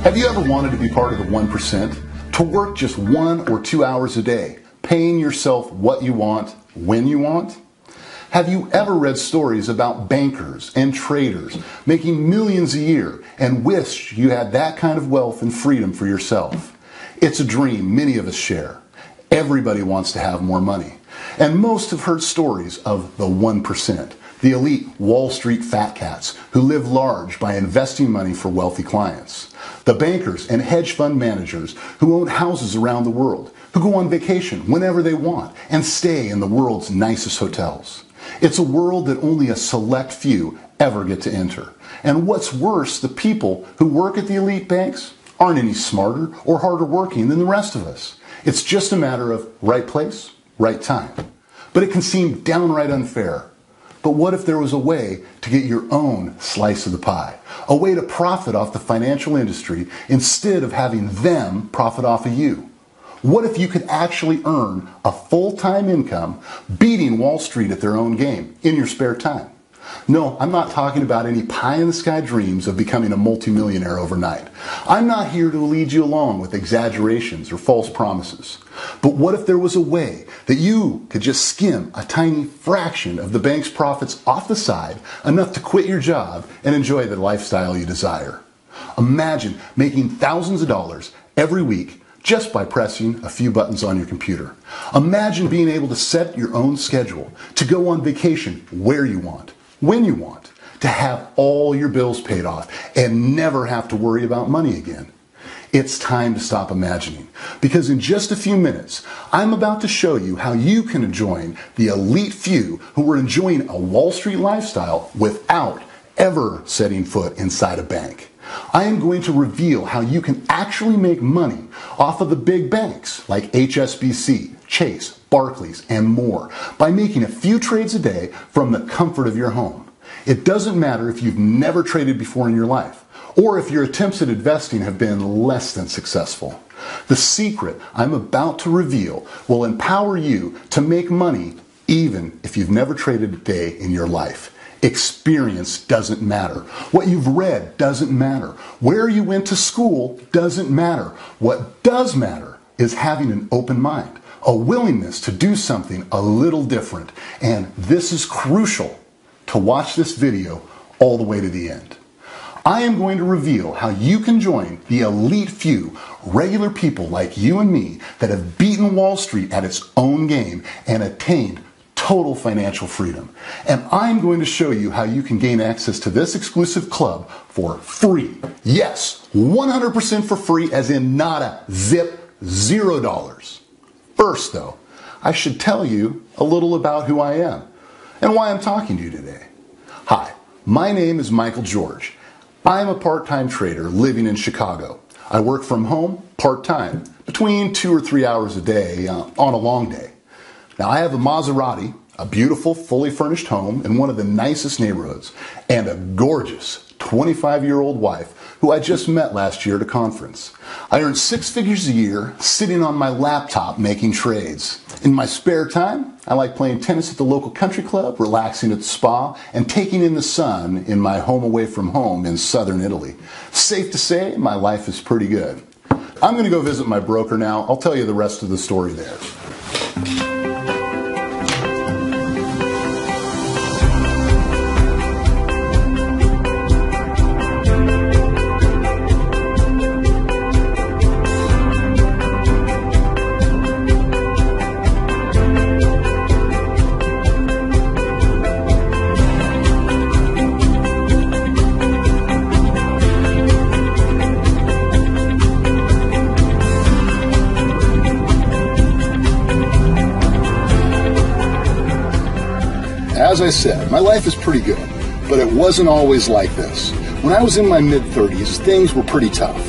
Have you ever wanted to be part of the 1%? To work just 1 or 2 hours a day, paying yourself what you want, when you want? Have you ever read stories about bankers and traders making millions a year and wished you had that kind of wealth and freedom for yourself? It's a dream many of us share. Everybody wants to have more money. And most have heard stories of the 1%, the elite Wall Street fat cats who live large by investing money for wealthy clients. The bankers and hedge fund managers who own houses around the world, who go on vacation whenever they want and stay in the world's nicest hotels. It's a world that only a select few ever get to enter. And what's worse, the people who work at the elite banks aren't any smarter or harder working than the rest of us. It's just a matter of right place, right time. But it can seem downright unfair. But what if there was a way to get your own slice of the pie? A way to profit off the financial industry instead of having them profit off of you? What if you could actually earn a full-time income beating Wall Street at their own game in your spare time? No, I'm not talking about any pie-in-the-sky dreams of becoming a multimillionaire overnight. I'm not here to lead you along with exaggerations or false promises. But what if there was a way that you could just skim a tiny fraction of the bank's profits off the side, enough to quit your job and enjoy the lifestyle you desire? Imagine making thousands of dollars every week just by pressing a few buttons on your computer. Imagine being able to set your own schedule, to go on vacation where you want, when you want, to have all your bills paid off and never have to worry about money again. It's time to stop imagining, because in just a few minutes, I'm about to show you how you can join the elite few who are enjoying a Wall Street lifestyle without ever setting foot inside a bank. I am going to reveal how you can actually make money off of the big banks like HSBC, Chase, Barclays, and more by making a few trades a day from the comfort of your home. It doesn't matter if you've never traded before in your life, or if your attempts at investing have been less than successful. The secret I'm about to reveal will empower you to make money even if you've never traded a day in your life. Experience doesn't matter. What you've read doesn't matter. Where you went to school doesn't matter. What does matter is having an open mind, a willingness to do something a little different. And this is crucial to watch this video all the way to the end. I am going to reveal how you can join the elite few, regular people like you and me that have beaten Wall Street at its own game and attained total financial freedom. And I'm going to show you how you can gain access to this exclusive club for free. Yes, 100% for free, as in not a zip, $0. First though, I should tell you a little about who I am and why I'm talking to you today. Hi, my name is Michael George. I'm a part-time trader living in Chicago. I work from home part-time, between 2 or 3 hours a day on a long day. Now, I have a Maserati, a beautiful, fully furnished home in one of the nicest neighborhoods, and a gorgeous 25-year-old wife who I just met last year at a conference. I earn 6 figures a year sitting on my laptop making trades. In my spare time, I like playing tennis at the local country club, relaxing at the spa, and taking in the sun in my home away from home in southern Italy. Safe to say, my life is pretty good. I'm going to go visit my broker now. I'll tell you the rest of the story there. As I said, my life is pretty good, but it wasn't always like this. When I was in my mid-30s, things were pretty tough.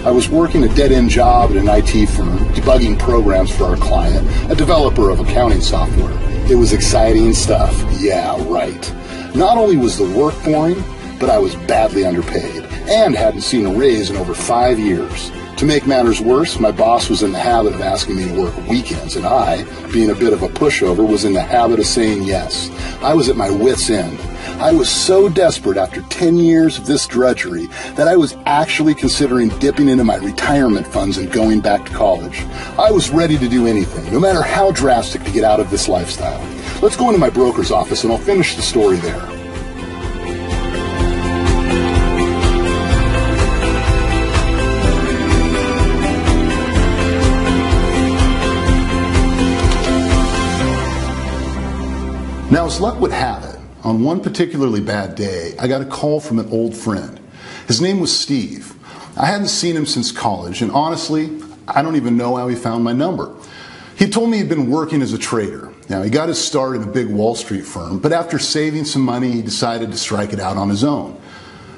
I was working a dead-end job at an IT firm, debugging programs for our client, a developer of accounting software. It was exciting stuff, yeah, right. Not only was the work boring, but I was badly underpaid and hadn't seen a raise in over 5 years. To make matters worse, my boss was in the habit of asking me to work weekends, and I, being a bit of a pushover, was in the habit of saying yes. I was at my wit's end. I was so desperate after 10 years of this drudgery that I was actually considering dipping into my retirement funds and going back to college. I was ready to do anything, no matter how drastic, to get out of this lifestyle. Let's go into my broker's office and I'll finish the story there. Now, as luck would have it, on one particularly bad day, I got a call from an old friend. His name was Steve. I hadn't seen him since college, and honestly, I don't even know how he found my number. He told me he'd been working as a trader. Now, he got his start in a big Wall Street firm, but after saving some money, he decided to strike it out on his own.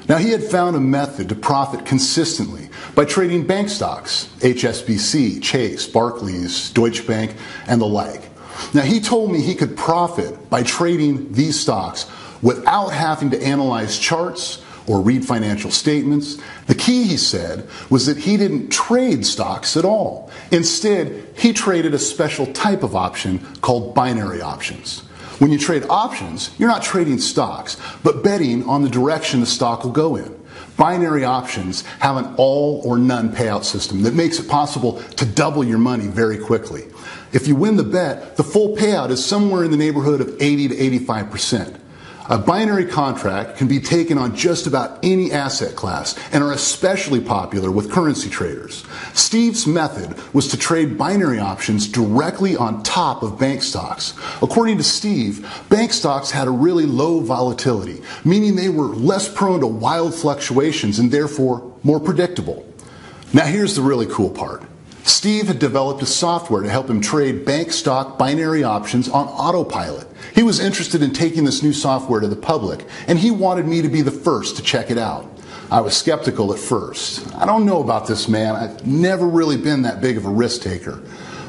Now, he had found a method to profit consistently by trading bank stocks, HSBC, Chase, Barclays, Deutsche Bank, and the like. Now, he told me he could profit by trading these stocks without having to analyze charts or read financial statements. The key, he said, was that he didn't trade stocks at all. Instead, he traded a special type of option called binary options. When you trade options, you're not trading stocks, but betting on the direction the stock will go in. Binary options have an all or none payout system that makes it possible to double your money very quickly. If you win the bet, the full payout is somewhere in the neighborhood of 80 to 85%. A binary contract can be taken on just about any asset class and are especially popular with currency traders. Steve's method was to trade binary options directly on top of bank stocks. According to Steve, bank stocks had a really low volatility, meaning they were less prone to wild fluctuations and therefore more predictable. Now here's the really cool part. Steve had developed a software to help him trade bank stock binary options on autopilot. He was interested in taking this new software to the public, and he wanted me to be the first to check it out. I was skeptical at first. I don't know about this man. I've never really been that big of a risk taker.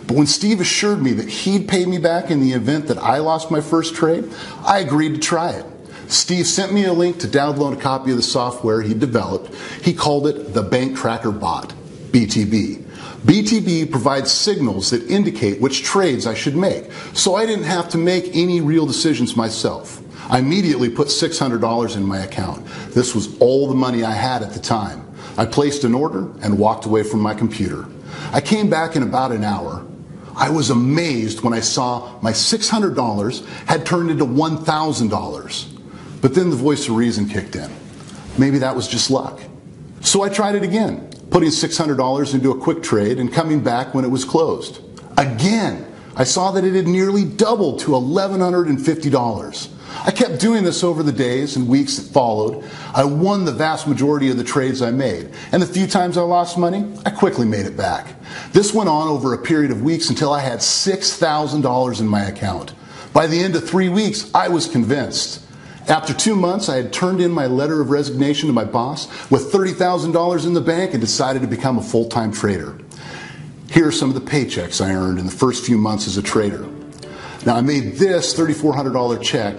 But when Steve assured me that he'd pay me back in the event that I lost my first trade, I agreed to try it. Steve sent me a link to download a copy of the software he'd developed. He called it the Bank Tracker Bot, BTB. BTB provides signals that indicate which trades I should make, so I didn't have to make any real decisions myself. I immediately put $600 in my account. This was all the money I had at the time. I placed an order and walked away from my computer. I came back in about an hour. I was amazed when I saw my $600 had turned into $1,000. But then the voice of reason kicked in. Maybe that was just luck. So I tried it again, putting $600 into a quick trade and coming back when it was closed. Again, I saw that it had nearly doubled to $1,150. I kept doing this over the days and weeks that followed. I won the vast majority of the trades I made, and the few times I lost money, I quickly made it back. This went on over a period of weeks until I had $6,000 in my account. By the end of 3 weeks, I was convinced. After 2 months, I had turned in my letter of resignation to my boss with $30,000 in the bank and decided to become a full-time trader. Here are some of the paychecks I earned in the first few months as a trader. Now, I made this $3,400 check,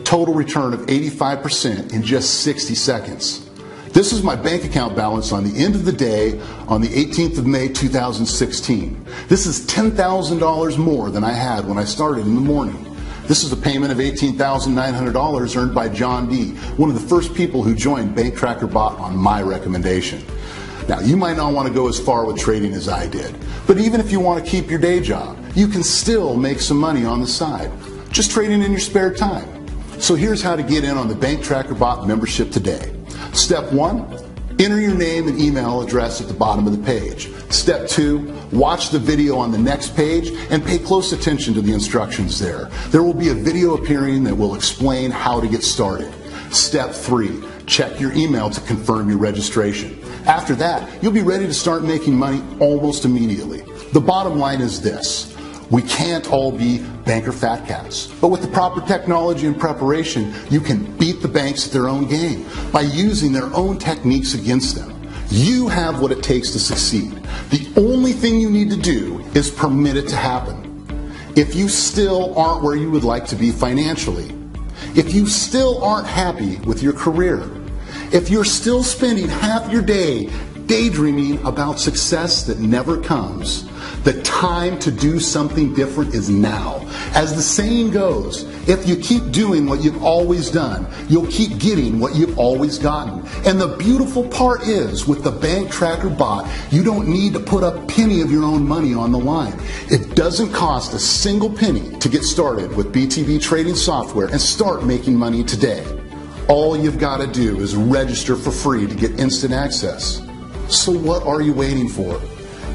total return of 85% in just 60 seconds. This is my bank account balance on the end of the day on the 18th of May 2016. This is $10,000 more than I had when I started in the morning. This is a payment of $18,900 earned by John D., one of the first people who joined Bank Tracker Bot on my recommendation. Now, you might not want to go as far with trading as I did, but even if you want to keep your day job, you can still make some money on the side, just trading in your spare time. So here's how to get in on the Bank Tracker Bot membership today. Step 1, enter your name and email address at the bottom of the page. Step 2, watch the video on the next page and pay close attention to the instructions there. There will be a video appearing that will explain how to get started. Step 3, check your email to confirm your registration. After that, you'll be ready to start making money almost immediately. The bottom line is this. We can't all be banker fat cats, but with the proper technology and preparation, you can beat the banks at their own game by using their own techniques against them. You have what it takes to succeed. The only thing you need to do is permit it to happen. If you still aren't where you would like to be financially, if you still aren't happy with your career, if you're still spending half your day daydreaming about success that never comes, the time to do something different is now. As the saying goes, if you keep doing what you've always done, you'll keep getting what you've always gotten. And the beautiful part is, with the Bank Tracker bot, you don't need to put a penny of your own money on the line. It doesn't cost a single penny to get started with BTB trading software and start making money today. All you've got to do is register for free to get instant access. So what are you waiting for?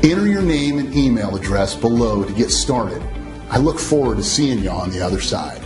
Enter your name and email address below to get started. I look forward to seeing you on the other side.